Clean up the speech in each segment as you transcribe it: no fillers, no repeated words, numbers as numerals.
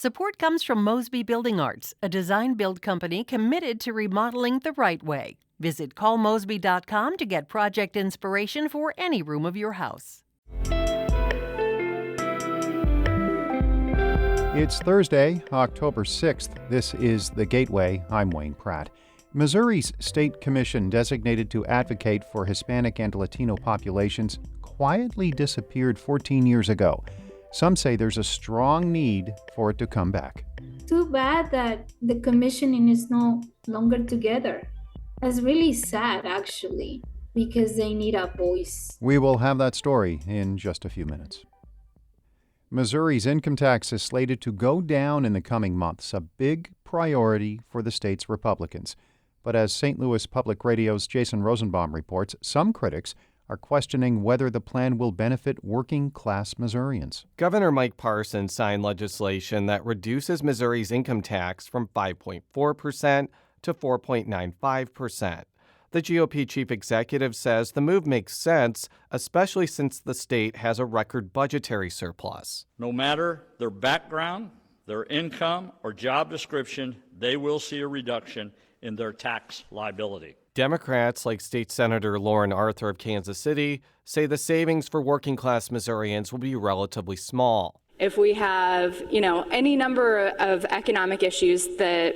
Support comes from Mosby Building Arts, a design-build company committed to remodeling the right way. Visit callmosby.com to get project inspiration for any room of your house. It's Thursday, October 6th. This is The Gateway. I'm Wayne Pratt. Missouri's state commission designated to advocate for Hispanic and Latino populations quietly disappeared 14 years ago. Some say there's a strong need for it to come back. Too bad that the commissioning is no longer together. That's really sad, actually, because they need a voice. We will have that story in just a few minutes. Missouri's income tax is slated to go down in the coming months, a big priority for the state's Republicans. But as St. Louis Public Radio's Jason Rosenbaum reports, some critics are questioning whether the plan will benefit working-class Missourians. Governor Mike Parson signed legislation that reduces Missouri's income tax from 5.4% to 4.95%. The GOP chief executive says the move makes sense, especially since the state has a record budgetary surplus. No matter their background, their income, or job description, they will see a reduction in their tax liability. Democrats, like State Senator Lauren Arthur of Kansas City, say the savings for working-class Missourians will be relatively small. If we have, any number of economic issues, the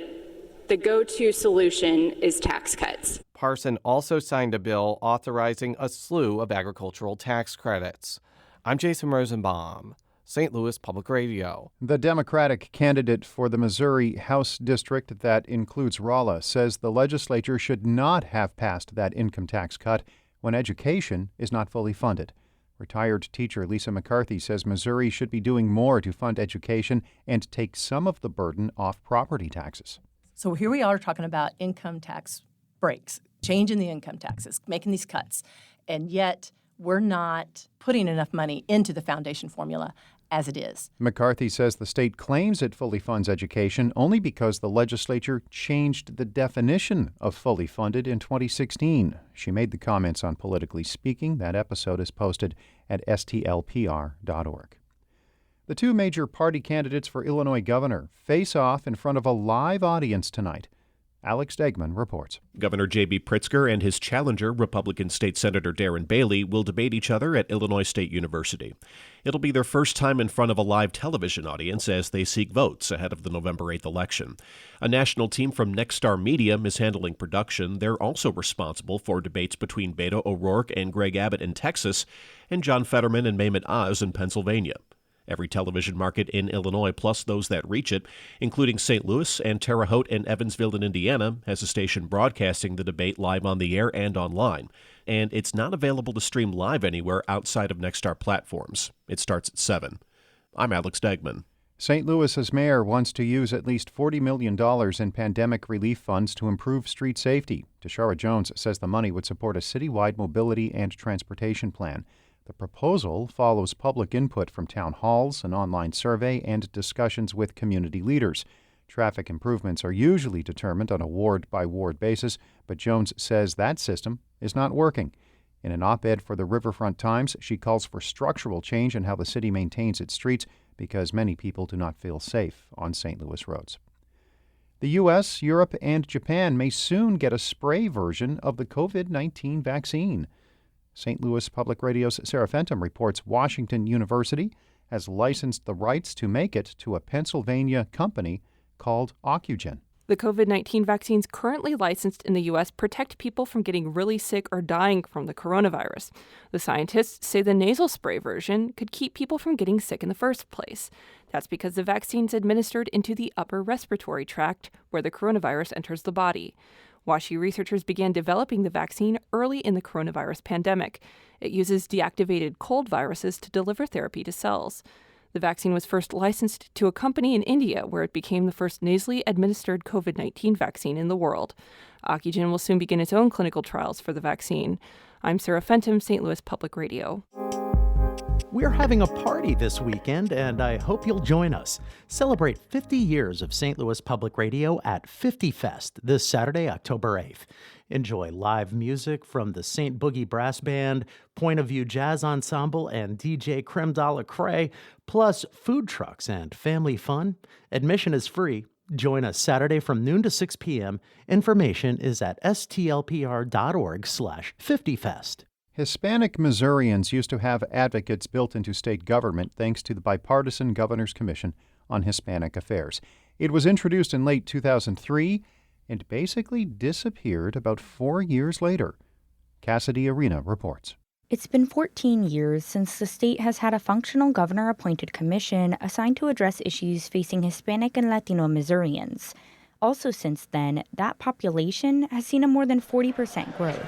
go-to solution is tax cuts. Parson also signed a bill authorizing a slew of agricultural tax credits. I'm Jason Rosenbaum, St. Louis Public Radio. The Democratic candidate for the Missouri House district that includes Rolla says the legislature should not have passed that income tax cut when education is not fully funded. Retired teacher Lisa McCarthy says Missouri should be doing more to fund education and take some of the burden off property taxes. So here we are talking about income tax breaks, changing the income taxes, making these cuts, and yet we're not putting enough money into the foundation formula as it is. McCarthy says the state claims it fully funds education only because the legislature changed the definition of fully funded in 2016. She made the comments on Politically Speaking. That episode is posted at stlpr.org. The two major party candidates for Illinois governor face off in front of a live audience tonight. Alex Degman reports. Governor J.B. Pritzker and his challenger, Republican State Senator Darren Bailey, will debate each other at Illinois State University. It'll be their first time in front of a live television audience as they seek votes ahead of the November 8th election. A national team from Nexstar Media is handling production. They're also responsible for debates between Beto O'Rourke and Greg Abbott in Texas and John Fetterman and Mehmet Oz in Pennsylvania. Every television market in Illinois, plus those that reach it, including St. Louis and Terre Haute and Evansville in Indiana, has a station broadcasting the debate live on the air and online. And it's not available to stream live anywhere outside of Nexstar platforms. It starts at 7. I'm Alex Degman. St. Louis's mayor wants to use at least $40 million in pandemic relief funds to improve street safety. Tashara Jones says the money would support a citywide mobility and transportation plan. The proposal follows public input from town halls, an online survey, and discussions with community leaders. Traffic improvements are usually determined on a ward-by-ward basis, but Jones says that system is not working. In an op-ed for the Riverfront Times, she calls for structural change in how the city maintains its streets because many people do not feel safe on St. Louis roads. The U.S., Europe, and Japan may soon get a spray version of the COVID-19 vaccine. St. Louis Public Radio's Sarah Fenton reports Washington University has licensed the rights to make it to a Pennsylvania company called Ocugen. The COVID-19 vaccines currently licensed in the U.S. protect people from getting really sick or dying from the coronavirus. The scientists say the nasal spray version could keep people from getting sick in the first place. That's because the vaccine's administered into the upper respiratory tract, where the coronavirus enters the body. WashU researchers began developing the vaccine early in the coronavirus pandemic. It uses deactivated cold viruses to deliver therapy to cells. The vaccine was first licensed to a company in India, where it became the first nasally administered COVID-19 vaccine in the world. Ocugen will soon begin its own clinical trials for the vaccine. I'm Sarah Fenton, St. Louis Public Radio. We're having a party this weekend, and I hope you'll join us. Celebrate 50 years of St. Louis Public Radio at 50 Fest this Saturday, October 8th. Enjoy live music from the St. Boogie Brass Band, Point of View Jazz Ensemble, and DJ Creme de la Craie, plus food trucks and family fun. Admission is free. Join us Saturday from noon to 6 p.m. Information is at stlpr.org/50fest. Hispanic Missourians used to have advocates built into state government thanks to the bipartisan Governor's Commission on Hispanic Affairs. It was introduced in late 2003 and basically disappeared about 4 years later. Cassidy Arena reports. It's been 14 years since the state has had a functional governor-appointed commission assigned to address issues facing Hispanic and Latino Missourians. Also since then, that population has seen a more than 40% growth.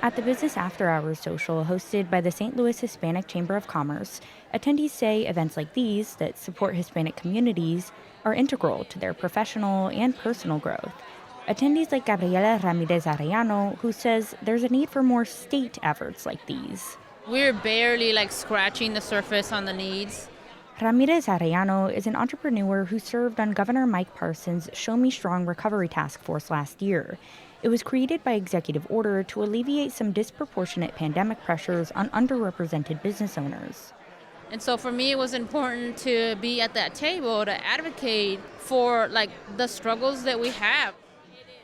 At the Business After Hours social hosted by the St. Louis Hispanic Chamber of Commerce, attendees say events like these that support Hispanic communities are integral to their professional and personal growth. Attendees like Gabriela Ramirez Arellano, who says there's a need for more state efforts like these. We're barely scratching the surface on the needs. Ramirez Arellano is an entrepreneur who served on Governor Mike Parson's Show Me Strong Recovery Task Force last year. It was created by executive order to alleviate some disproportionate pandemic pressures on underrepresented business owners. And so for me, it was important to be at that table to advocate for the struggles that we have.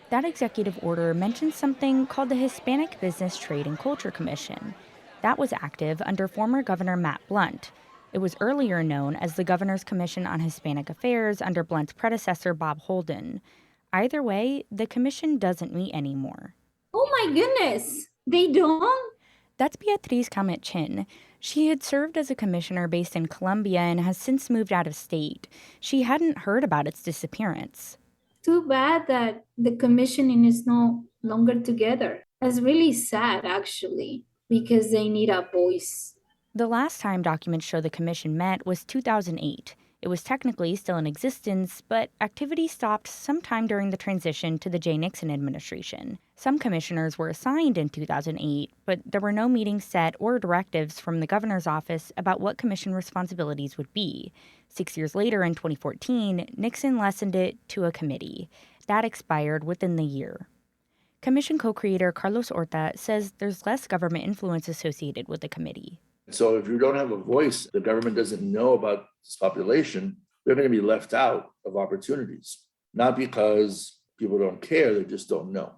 That executive order mentions something called the Hispanic Business Trade and Culture Commission. That was active under former Governor Matt Blunt. It was earlier known as the Governor's Commission on Hispanic Affairs under Blunt's predecessor, Bob Holden. Either way, the commission doesn't meet anymore. Oh my goodness, they don't? That's Beatriz Camet-Chin. She had served as a commissioner based in Colombia and has since moved out of state. She hadn't heard about its disappearance. Too bad that the commissioning is no longer together. That's really sad, actually, because they need a voice. The last time documents show the commission met was 2008. It was technically still in existence, but activity stopped sometime during the transition to the Jay Nixon administration. Some commissioners were assigned in 2008, but there were no meetings set or directives from the governor's office about what commission responsibilities would be. 6 years later, in 2014, Nixon lessened it to a committee. That expired within the year. Commission co-creator Carlos Horta says there's less government influence associated with the committee. So if you don't have a voice, the government doesn't know about this population, they're going to be left out of opportunities. Not because people don't care, they just don't know.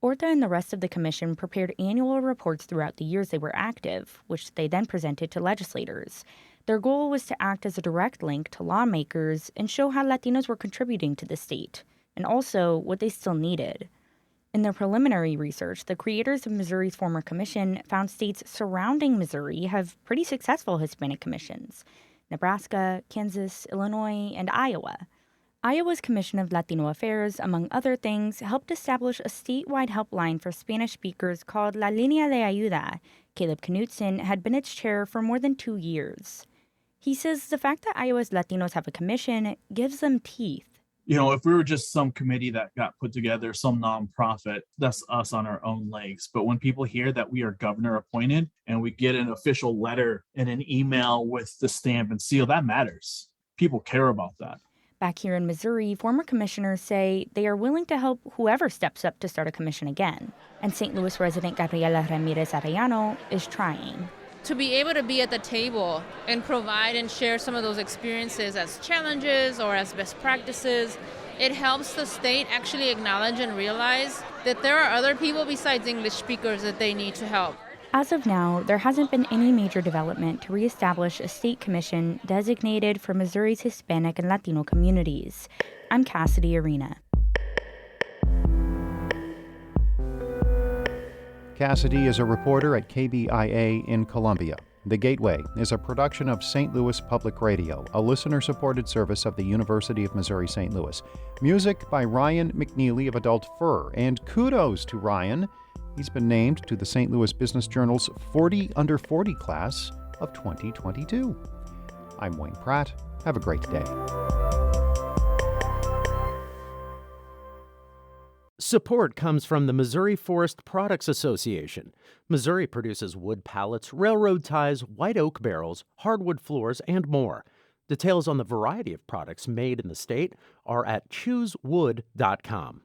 Horta and the rest of the commission prepared annual reports throughout the years they were active, which they then presented to legislators. Their goal was to act as a direct link to lawmakers and show how Latinos were contributing to the state, and also what they still needed. In their preliminary research, the creators of Missouri's former commission found states surrounding Missouri have pretty successful Hispanic commissions: Nebraska, Kansas, Illinois, and Iowa. Iowa's Commission of Latino Affairs, among other things, helped establish a statewide helpline for Spanish speakers called La Línea de Ayuda. Caleb Knutson had been its chair for more than 2 years. He says the fact that Iowa's Latinos have a commission gives them teeth. You know, if we were just some committee that got put together, some nonprofit, that's us on our own legs. But when people hear that we are governor appointed and we get an official letter and an email with the stamp and seal, that matters. People care about that. Back here in Missouri, former commissioners say they are willing to help whoever steps up to start a commission again. And St. Louis resident Gabriela Ramirez Arellano is trying. To be able to be at the table and provide and share some of those experiences as challenges or as best practices, it helps the state actually acknowledge and realize that there are other people besides English speakers that they need to help. As of now, there hasn't been any major development to reestablish a state commission designated for Missouri's Hispanic and Latino communities. I'm Cassidy Arena. Cassidy is a reporter at KBIA in Columbia. The Gateway is a production of St. Louis Public Radio, a listener-supported service of the University of Missouri St. Louis. Music by Ryan McNeely of Adult Fur, and kudos to Ryan. He's been named to the St. Louis Business Journal's 40 Under 40 class of 2022. I'm Wayne Pratt. Have a great day. Support comes from the Missouri Forest Products Association. Missouri produces wood pallets, railroad ties, white oak barrels, hardwood floors, and more. Details on the variety of products made in the state are at choosewood.com.